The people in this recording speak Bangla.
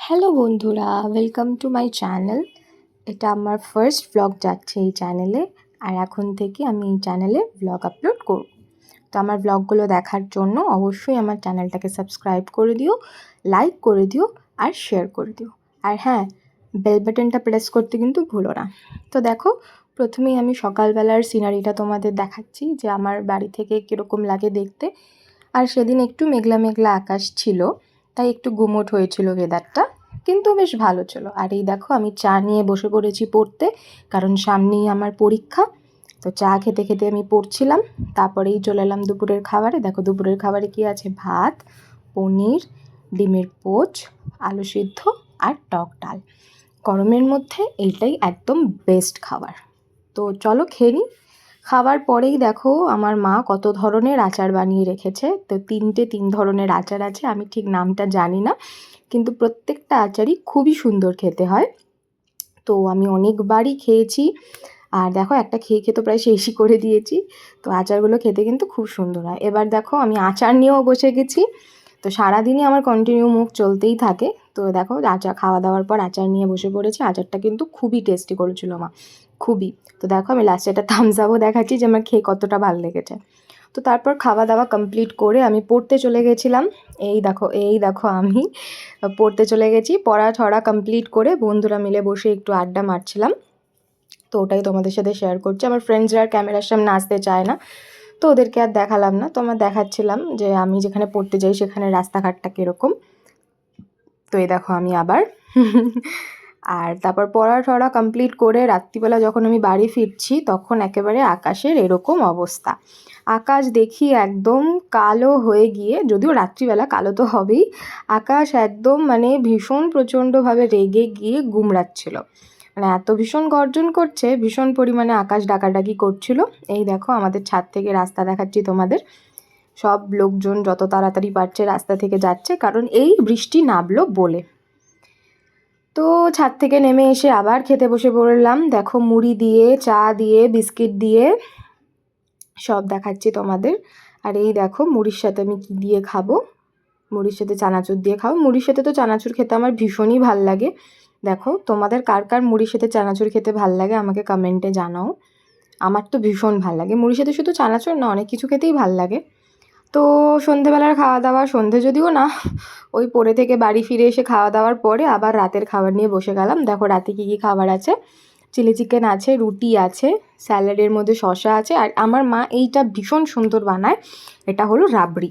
হ্যালো বন্ধুরা, ওয়েলকাম টু মাই চ্যানেল। এটা আমার ফার্স্ট ব্লগ যাচ্ছে এই চ্যানেলে। আর এখন থেকে আমি এই চ্যানেলে ব্লগ আপলোড করব। তো আমার ব্লগগুলো দেখার জন্য অবশ্যই আমার চ্যানেলটাকে সাবস্ক্রাইব করে দিও, লাইক করে দিও আর শেয়ার করে দিও। আর হ্যাঁ, বেল বাটনটা প্রেস করতে কিন্তু ভুলো না। তো দেখো, প্রথমেই আমি সকালবেলার সিনারিটা তোমাদের দেখাচ্ছি যে আমার বাড়ি থেকে কীরকম লাগে দেখতে। আর সেদিন একটু মেঘলা মেঘলা আকাশ ছিল, তাই একটু গুমোট হয়েছিল ওয়েদারটা, কিন্তু বেশ ভালো ছিল। আর এই দেখো, আমি চা নিয়ে বসে পড়েছি পড়তে, কারণ সামনেই আমার পরীক্ষা। তো চা খেতে খেতে আমি পড়ছিলাম। তারপরেই চলে এলাম দুপুরের খাবারে। দেখো দুপুরের খাবারে কি আছে: ভাত, পনির, ডিমের পোচ, আলু সিদ্ধ আর টক ডাল। গরমের মধ্যে এইটাই একদম বেস্ট খাবার। তো চলো খেয়ে নিই। খাবার পরেই দেখো আমার মা কত ধরনের আচার বানিয়ে রেখেছে। তো তিন ধরনের আচার আছে, আমি ঠিক নামটা জানি না, কিন্তু প্রত্যেকটা আচারই খুবই সুন্দর খেতে হয়। তো আমি অনেকবারই খেয়েছি। আর দেখো, একটা খেয়ে খেয়ে তো প্রায় শেষই করে দিয়েছি। তো আচারগুলো খেতে কিন্তু খুব সুন্দর হয়। এবার দেখো, আমি আচার নিয়েও বসে গেছি। তো সারাদিনই আমার কন্টিনিউ মুখ চলতেই থাকে। তো দেখো, আচার খাওয়া দাওয়ার পর আচার নিয়ে বসে পড়েছি। আচারটা কিন্তু খুবই টেস্টি করেছিল মা, খুবই। তো দেখো, আমি লাস্টে একটা থামস আপও দেখাচ্ছি যে আমার খেয়ে কতটা ভালো লেগেছে। তো তারপর খাওয়া দাওয়া কমপ্লিট করে আমি পড়তে চলে গেছিলাম। এই দেখো আমি পড়তে চলে গেছি। পড়া ঠড়া কমপ্লিট করে বন্ধুরা মিলে বসে একটু আড্ডা মারছিলাম। তো ওটাই তোমাদের সাথে শেয়ার করছি। আমার ফ্রেন্ডসরা আর ক্যামেরার সামনে আসতে চায় না, তো ওদেরকে আর দেখালাম না। তো আমার দেখাচ্ছিলাম যে আমি যেখানে পড়তে যাই সেখানে রাস্তাঘাটটা কীরকম। তো এই দেখো আমি আবার আর তারপর পড়া ঠড়া কমপ্লিট করে রাত্রিবেলা যখন আমি বাড়ি ফিরছি, তখন একেবারে আকাশের এরকম অবস্থা। আকাশ দেখি একদম কালো হয়ে গিয়ে, যদিও রাত্রিবেলা কালো তো হবেই, আকাশ একদম মানে ভীষণ প্রচণ্ডভাবে রেগে গিয়ে গুমড়াচ্ছিল। মানে এত ভীষণ গর্জন করছে, ভীষণ পরিমাণে আকাশ ডাকাডাকি করছিল। এই দেখো, আমাদের ছাদ থেকে রাস্তা দেখাচ্ছি তোমাদের। সব লোকজন যত তাড়াতাড়ি পারছে রাস্তা থেকে যাচ্ছে, কারণ এই বৃষ্টি নামলো বলে। তো ছাদ থেকে নেমে এসে আবার খেতে বসে পড়লাম। দেখো, মুড়ি দিয়ে, চা দিয়ে, বিস্কিট দিয়ে সব দেখাচ্ছি তোমাদের। আর এই দেখো, মুড়ির সাথে আমি কি দিয়ে খাবো। মুড়ির সাথে চানাচুর দিয়ে খাবো। মুড়ির সাথে তো চানাচুর খেতে আমার ভীষণই ভাল লাগে। দেখো, তোমাদের কার কার মুড়ির সাথে চানাচুর খেতে ভাল লাগে আমাকে কমেন্টে জানাও। আমার তো ভীষণ ভাল লাগে। মুড়ির সাথে শুধু চানাচুর না, অনেক কিছু খেতেই ভাল লাগে। তো সন্ধেবেলার খাওয়া দাওয়া, সন্ধে যদিও না, ওই পড়ে থেকে বাড়ি ফিরে এসে খাওয়া দাওয়ার পরে আবার রাতের খাবার নিয়ে বসে গেলাম। দেখো রাতে কী কী খাবার আছে: চিলি চিকেন আছে, রুটি আছে, স্যালাডের মধ্যে শসা আছে, আর আমার মা এইটা ভীষণ সুন্দর বানায়, এটা হলো রাবড়ি।